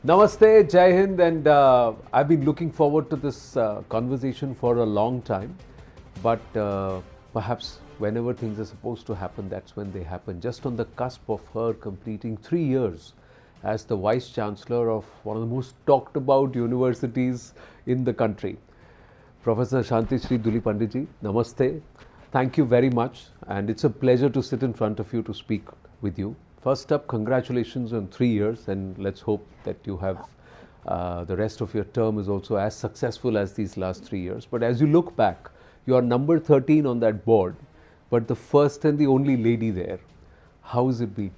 Namaste, Jai Hind, and I've been looking forward to this conversation for a long time, but perhaps whenever things are supposed to happen, that's when they happen. Just on the cusp of her completing 3 years as the Vice-Chancellor of one of the most talked about universities in the country. Professor Santishree Dhulipudi Pandit, Namaste. Thank you very much, and it's a pleasure to sit in front of you to speak with you. First up, congratulations on 3 years, and let's hope that you have the rest of your term is also as successful as these last 3 years. But as you look back, you are number 13 on that board, but the first and the only lady there. How has it been?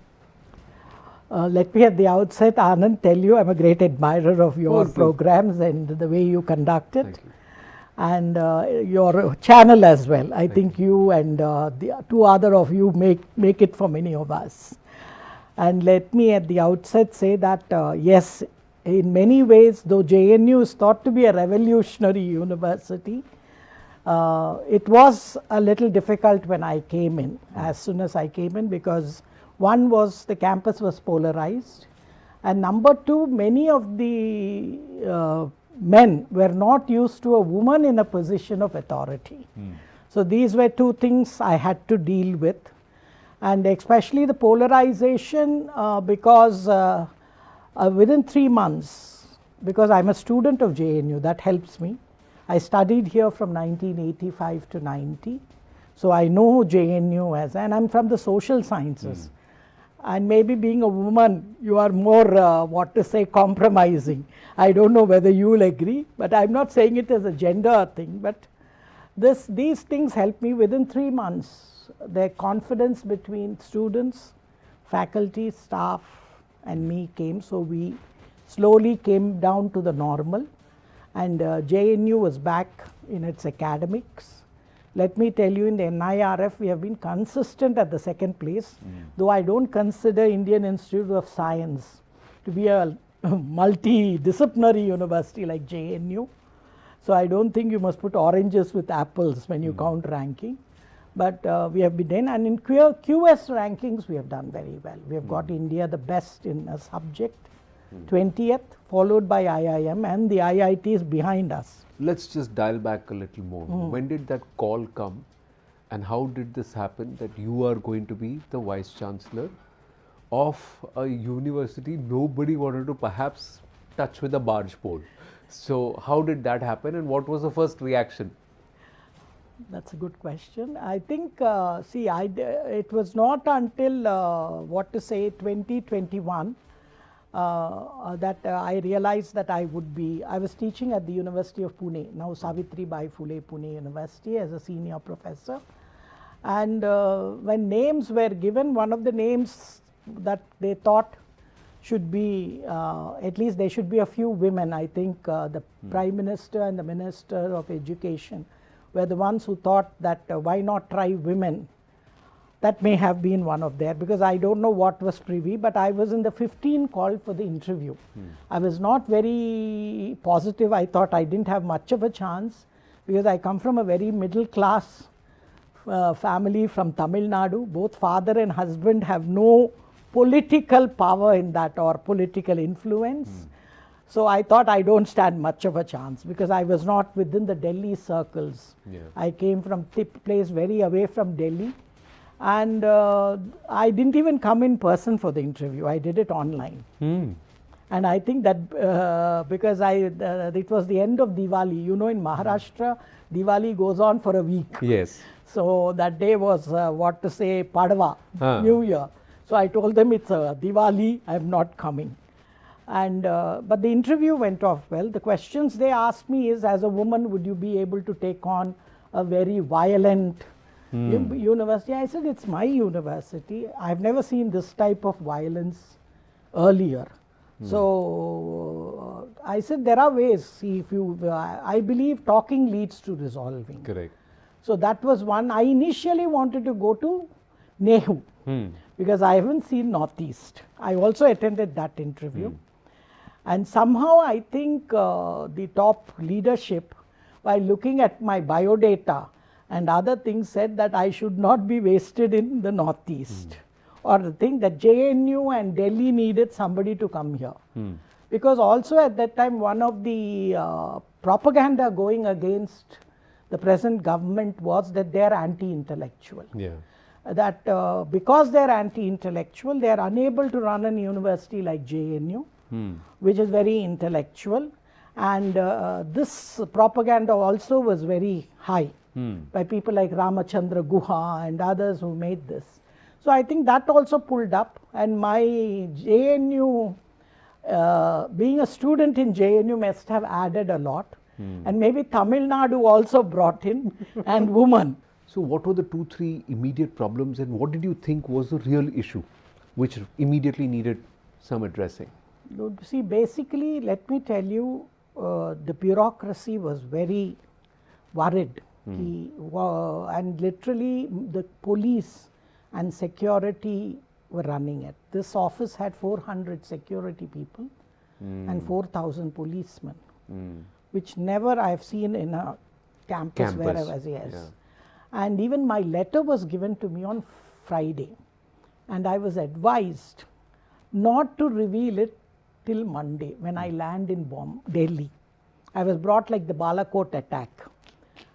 Let me at the outset, Anand, tell you I'm a great admirer of your programs and the way you conduct it. Thank you. And your channel as well. I think you and the two other of you make it for many of us. And let me at the outset say that yes, in many ways, though JNU is thought to be a revolutionary university, it was a little difficult when I came in, as soon as I came in, because one was the campus was polarized, and number two, many of the men were not used to a woman in a position of authority. So these were two things I had to deal with, and especially the polarization because within 3 months, because I'm a student of JNU, that helps me. I studied here from 1985 to 90, so I know JNU as, and I'm from the social sciences. And maybe being a woman, you are more, what to say, compromising. I don't know whether you will agree, but I'm not saying it as a gender thing, but these things help me. Within 3 months, the confidence between students, faculty, staff and me came, so we slowly came down to the normal, and JNU was back in its academics. Let me tell you, in the NIRF, we have been consistent at the second place, though I don't consider Indian Institute of Science to be a multidisciplinary university like JNU. So I don't think you must put oranges with apples when you count ranking. But we have been done, and in QS rankings, we have done very well. We have got India the best in a subject, 20th, followed by IIM, and the IIT is behind us. Let's just dial back a little more. When did that call come, and how did this happen that you are going to be the Vice-Chancellor of a university nobody wanted to perhaps touch with a barge pole? So how did that happen, and what was the first reaction? That's a good question. I think, see, it was not until, 2021, that I realized that I was teaching at the University of Pune, now Savitribai Phule Pune University, as a senior professor. And when names were given, one of the names that they thought should be, at least there should be a few women. I think the Prime Minister and the Minister of Education were the ones who thought that why not try women. That may have been one of theirs, because I don't know what was privy, but I was in the 15 called for the interview. I was not very positive. I thought I didn't have much of a chance, because I come from a very middle class family from Tamil Nadu. Both father and husband have no political power in that, or political influence. So I thought I don't stand much of a chance, because I was not within the Delhi circles. I came from a place very away from Delhi. And I didn't even come in person for the interview. I did it online. And I think that because it was the end of Diwali. You know, in Maharashtra, Diwali goes on for a week. Yes. So that day was, Padwa, New Year. So I told them it's Diwali, I'm not coming. And but the interview went off well. The questions they asked me is, as a woman, would you be able to take on a very violent university? I said, it's my university. I've never seen this type of violence earlier. So I said, there are ways. See, if you, I believe talking leads to resolving. Correct. So that was one. I initially wanted to go to Nehu, because I haven't seen Northeast. I also attended that interview. And somehow I think the top leadership, while looking at my biodata and other things, said that I should not be wasted in the Northeast, or the thing that JNU and Delhi needed somebody to come here. Because also at that time, one of the propaganda going against the present government was that they are anti-intellectual. Yeah. That because they are anti-intellectual, they are unable to run a university like JNU, which is very intellectual. And this propaganda also was very high by people like Ramachandra Guha and others who made this. So I think that also pulled up, and my JNU, being a student in JNU must have added a lot. And maybe Tamil Nadu also brought in, and women. So what were the 2-3 immediate problems, and what did you think was the real issue which immediately needed some addressing? See, basically, let me tell you, the bureaucracy was very worried. And literally the police and security were running it. This office had 400 security people and 4,000 policemen, which never I have seen in a campus where I was. Yes. Yeah. And even my letter was given to me on Friday, and I was advised not to reveal it till Monday when I land in Delhi. I was brought like the Balakot attack.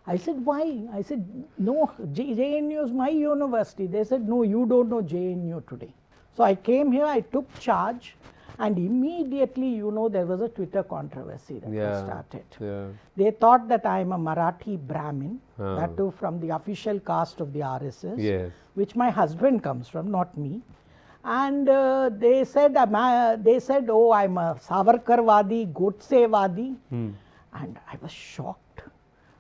I said, why? I said, no, JNU is my university. They said, no, you don't know JNU today. So I came here, I took charge, and immediately, there was a Twitter controversy that was started. Yeah. They thought that I am a Marathi Brahmin, that too from the official caste of the RSS, which my husband comes from, not me. And they said, oh, I'm a Savarkarwadi, Godse-wadi. And I was shocked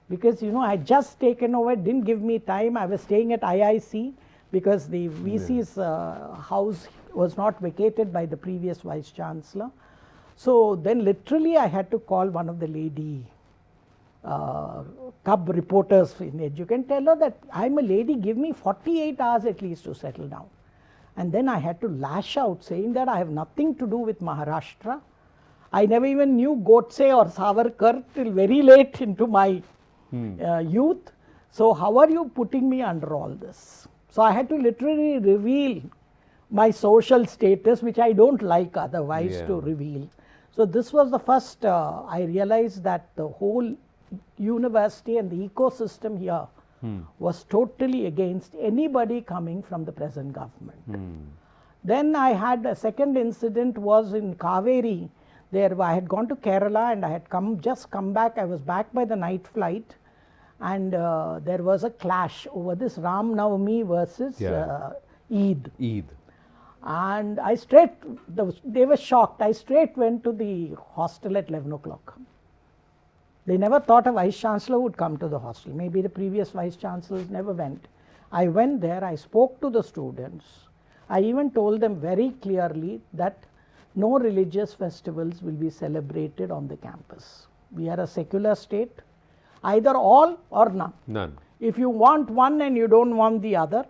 because, I had just taken over, didn't give me time. I was staying at IIC because the VC's house was not vacated by the previous vice-chancellor. So then literally I had to call one of the lady cub reporters in Edge. You can tell her that I'm a lady, give me 48 hours at least to settle down. And then I had to lash out saying that I have nothing to do with Maharashtra. I never even knew Godse or Savarkar till very late into my youth. So how are you putting me under all this? So I had to literally reveal my social status, which I don't like otherwise to reveal. So this was the first, I realized that the whole university and the ecosystem here was totally against anybody coming from the present government. Then I had a second incident was in Kaveri. There I had gone to Kerala and I had just come back. I was back by the night flight, and there was a clash over this Ram Navami versus Eid. And they were shocked. I straight went to the hostel at 11 o'clock. They never thought a vice-chancellor would come to the hostel. Maybe the previous vice-chancellors never went. I went there, I spoke to the students. I even told them very clearly that no religious festivals will be celebrated on the campus. We are a secular state, either all or none. None. If you want one and you don't want the other,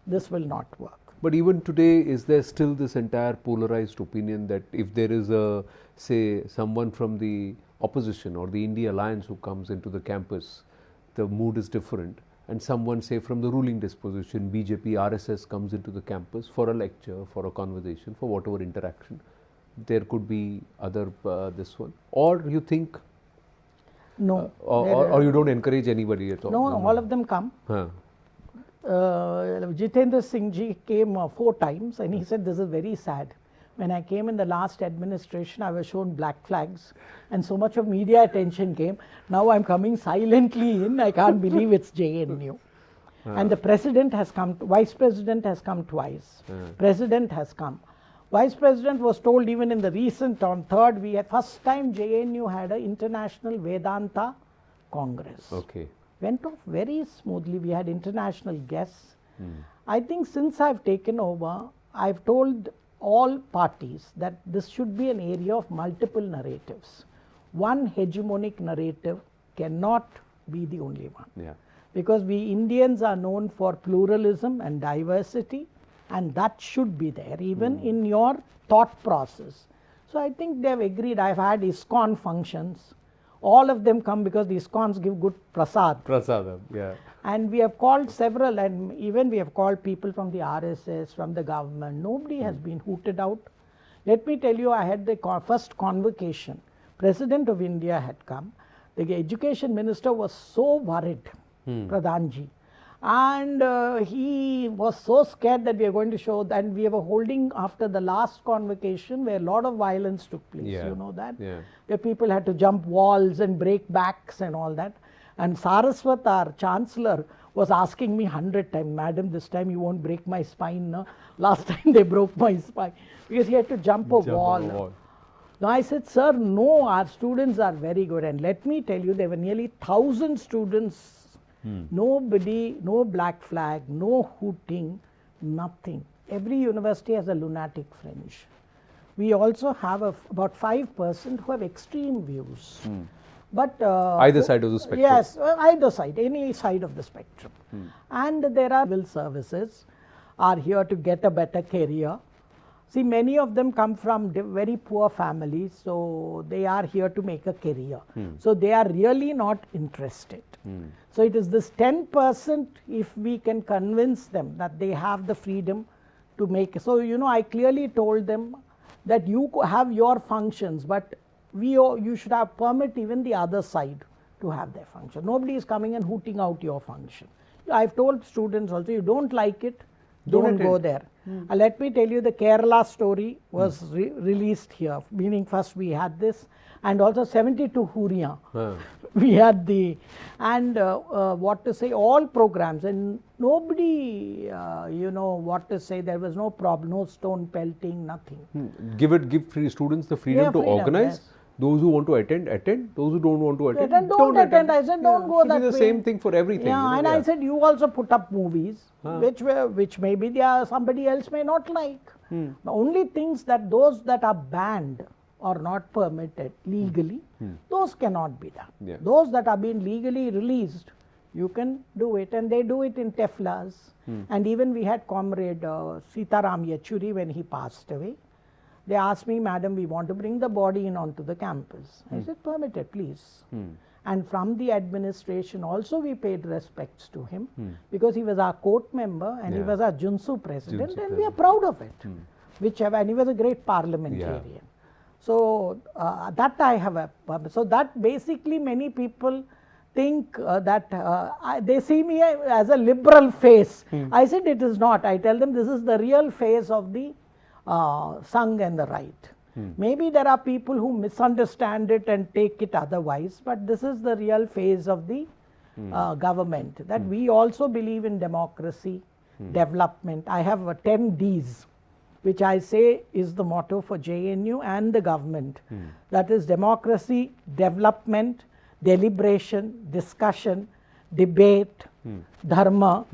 this will not work. But even today, is there still this entire polarized opinion that if there is a, say, someone from the opposition or the India Alliance who comes into the campus, the mood is different, and someone, say, from the ruling disposition, BJP, RSS comes into the campus for a lecture, for a conversation, for whatever interaction, there could be other this one? Or you think? No. Or you don't encourage anybody at all? No, all of them come. Jitendra Singh ji came 4 times, and he said this is very sad. When I came in the last administration, I was shown black flags and so much of media attention came. Now I'm coming silently in, I can't believe it's JNU. And the president has come, vice president has come twice. President has come. Vice president was told even in the recent, on 3rd, we had first time JNU had an international Vedanta Congress. Okay. Went off very smoothly. We had international guests. I think since I've taken over, I've told all parties that this should be an area of multiple narratives. One hegemonic narrative cannot be the only one. Because we Indians are known for pluralism and diversity, and that should be there even in your thought process. So I think they've agreed. I've had ISKCON functions. All of them come because the ISKCONs give good prasad. Prasadam, yeah. And we have called several, and even we have called people from the RSS, from the government. Nobody has been hooted out. Let me tell you, I had the first convocation. President of India had come. The education minister was so worried, Pradhanji. And he was so scared that we are going to show that we were holding after the last convocation where a lot of violence took place, you know that, where people had to jump walls and break backs and all that. And Saraswat, our chancellor, was asking me 100 times, madam, this time you won't break my spine, no? Last time they broke my spine, because he had to jump a wall. Now I said, sir, no, our students are very good. And let me tell you, there were nearly 1,000 students. Nobody, no black flag, no hooting, nothing. Every university has a lunatic fringe. We also have about 5% who have extreme views. But either side of the spectrum. Yes, either side, any side of the spectrum. And there are civil services are here to get a better career. See, many of them come from very poor families, so they are here to make a career. So they are really not interested. So it is this 10%, if we can convince them that they have the freedom to make. So, you know, I clearly told them that you have your functions, but you should have permit even the other side to have their function. Nobody is coming and hooting out your function. I've told students also, you don't like it, don't go there. Let me tell you, the Kerala story was released here, meaning first we had this, and also 72 Huriya. We had the, and what to say, all programs, and nobody, you know, what to say, there was no problem, no stone pelting, nothing. Give free students the freedom to organize. Yes. Those who want to attend, attend. Those who don't want to attend, don't attend. I said, don't go that way. It should be the same thing for everything. Yeah, you know, and I said, you also put up movies, which maybe somebody else may not like. The only things that those that are banned or not permitted legally, those cannot be done. Those that are being legally released, you can do it, and they do it in Teflas. And even we had comrade Sitaram Yechuri when he passed away. They asked me, madam, we want to bring the body in onto the campus. I said, permitted, please. And from the administration also we paid respects to him, because he was our court member and he was our Junsu president, and we are proud of it. And he was a great parliamentarian. So that I have a purpose. So that basically many people think that they see me as a liberal face. I said it is not. I tell them this is the real face of the Sangh and the right. Maybe there are people who misunderstand it and take it otherwise, but this is the real phase of the government, that we also believe in democracy, development. I have 10 Ds, which I say is the motto for JNU and the government. That is democracy, development, deliberation, discussion, debate, dharma,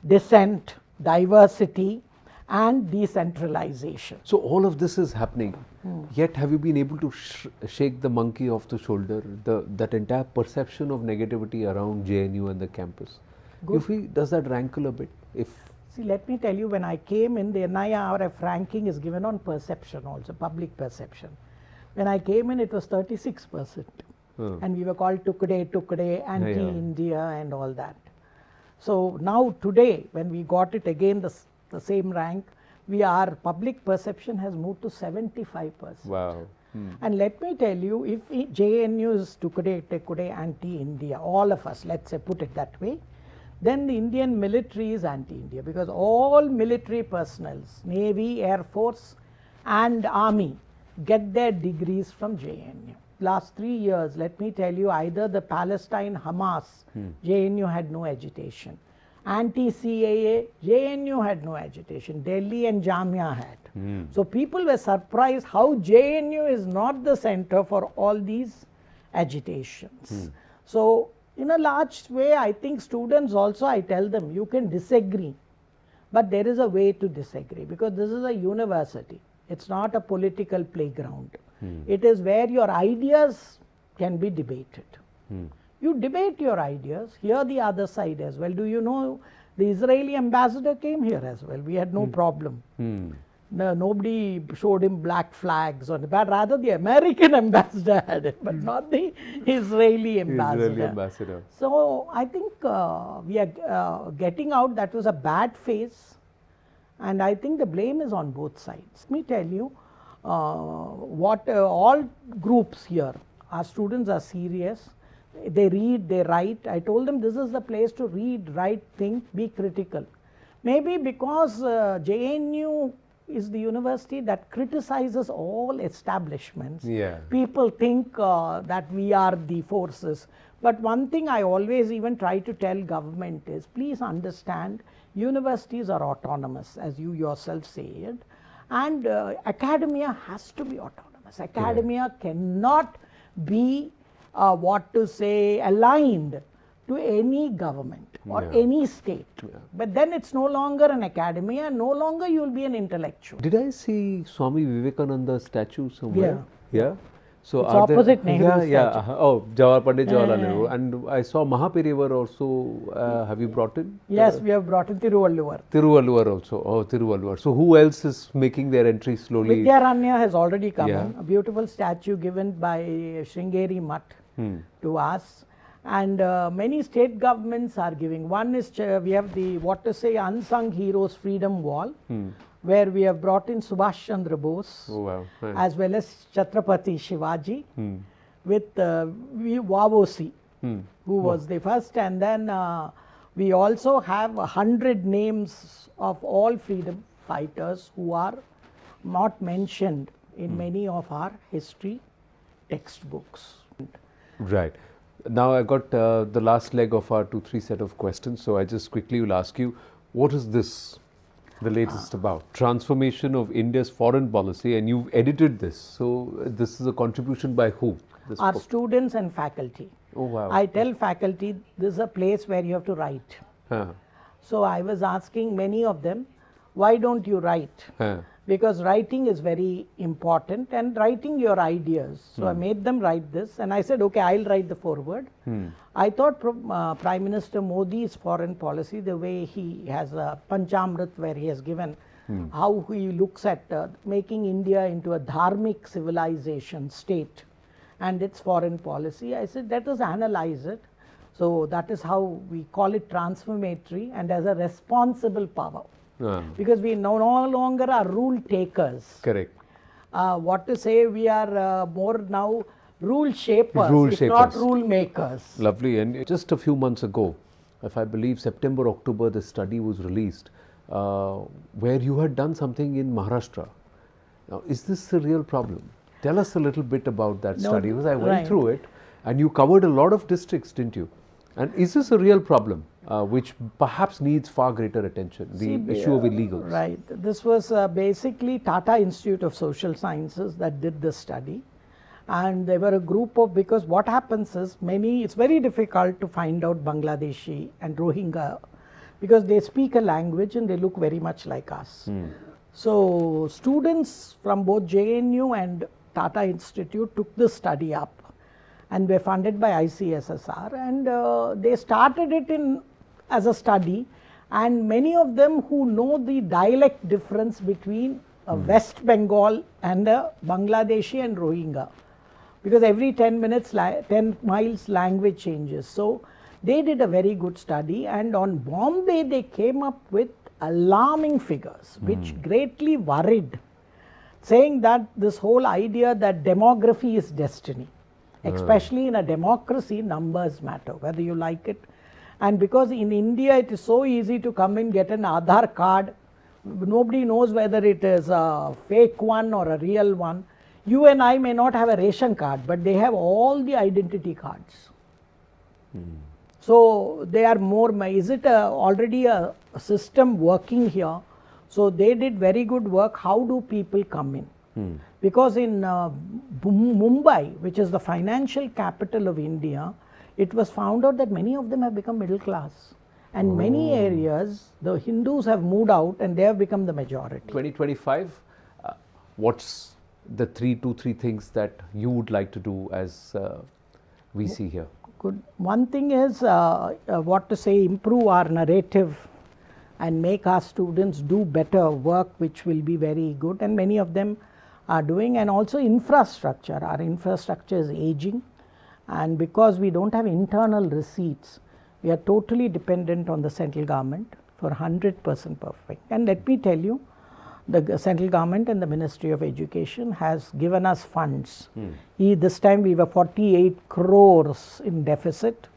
dissent, diversity, and decentralization. So all of this is happening, yet have you been able to shake the monkey off the shoulder, that entire perception of negativity around JNU and the campus? Does that rankle a bit? See, let me tell you, when I came in, the NIRF ranking is given on perception also, public perception. When I came in, it was 36%. And we were called Tukde, anti-India and all that. So now today, when we got it again, the same rank, our public perception has moved to 75%. Wow. And let me tell you, if JNU is Tukde, anti-India, all of us, let's say, put it that way, then the Indian military is anti-India, because all military personnel, Navy, Air Force and Army, get their degrees from JNU. Last 3 years, let me tell you, either the Palestine Hamas, JNU had no agitation. Anti-CAA, JNU had no agitation. Delhi and Jamia had. So people were surprised how JNU is not the center for all these agitations. So in a large way, I think students also, I tell them, you can disagree, but there is a way to disagree, because this is a university. It's not a political playground. It is where your ideas can be debated. You debate your ideas, hear the other side as well. Do you know the Israeli ambassador came here as well? We had no problem. No, nobody showed him black flags, but rather the American ambassador had it, but not the Israeli ambassador. So I think we are getting out. That was a bad phase, and I think the blame is on both sides. Let me tell you, all groups here, our students are serious, they read, they write. I told them this is the place to read, write, think, be critical. Maybe because JNU is the university that criticizes all establishments. Yeah. People think that we are the forces. But one thing I always even try to tell government is, please understand, universities are autonomous, as you yourself said, and academia has to be autonomous. Academia cannot be aligned to any government or any state. But then it's no longer an academia, no longer you will be an intellectual. Did I see Swami Vivekananda statue somewhere? Yeah. So it's opposite Nehru statue. Oh, Pandit Jawaharlal Nehru. And I saw Mahaperivar also. Have you brought in? Yes, we have brought in Tiruvalluvar. Tiruvalluvar also. Oh, Tiruvalluvar. So who else is making their entry slowly? Vidyaranya has already come in. A beautiful statue given by Sringeri Mutt to us. And many state governments are giving. One is we have the unsung heroes freedom wall, where we have brought in Subhash Chandra Bose, as well as Chhatrapati Shivaji, with Vavosi, who was the first. And then we also have 100 names of all freedom fighters who are not mentioned in many of our history textbooks. Right. Now I got the last leg of our 2-3 set of questions. So I just quickly will ask you, what is this, the latest about? Transformation of India's foreign policy, and you've edited this. So this is a contribution by who? Our students and faculty. Oh wow. I tell faculty, this is a place where you have to write. So I was asking many of them, why don't you write? Because writing is very important, and writing your ideas. So I made them write this, and I said, okay, I'll write the foreword. I thought Prime Minister Modi's foreign policy, the way he has a Panchamrit, where he has given how he looks at making India into a dharmic civilization state and its foreign policy, I said, let us analyze it. So that is how we call it transformatory and as a responsible power. Because we no longer are rule takers. Correct. We are more now rule shapers, not rule makers. Lovely. And just a few months ago, if I believe September, October, the study was released, where you had done something in Maharashtra. Now, is this a real problem? Tell us a little bit about that study, because I went through it, and you covered a lot of districts, didn't you? And is this a real problem, which perhaps needs far greater attention, the issue of illegals? Right. This was basically Tata Institute of Social Sciences that did this study. And they were a group of, because what happens is it's very difficult to find out Bangladeshi and Rohingya, because they speak a language and they look very much like us. So students from both JNU and Tata Institute took this study up, and were funded by ICSSR, and they started it as a study, and many of them who know the dialect difference between West Bengal and Bangladeshi and Rohingya, because every 10 miles language changes. So they did a very good study, and on Bombay they came up with alarming figures which greatly worried, saying that this whole idea that demography is destiny. Especially in a democracy, numbers matter, whether you like it. And because in India it is so easy to come and get an Aadhaar card, nobody knows whether it is a fake one or a real one. You and I may not have a ration card, but they have all the identity cards. So they are more, is it already a system working here? So they did very good work. How do people come in? Because in Mumbai, which is the financial capital of India, it was found out that many of them have become middle class. And many areas, the Hindus have moved out and they have become the majority. 2025, what's the 2-3 things that you would like to do as VC here? Good. One thing is, improve our narrative and make our students do better work, which will be very good. And many of them are doing, and also infrastructure. Our infrastructure is aging, and because we don't have internal receipts, we are totally dependent on the central government for 100% perfect. And let me tell you, the central government and the Ministry of Education has given us funds. This time we were 48 crores in deficit.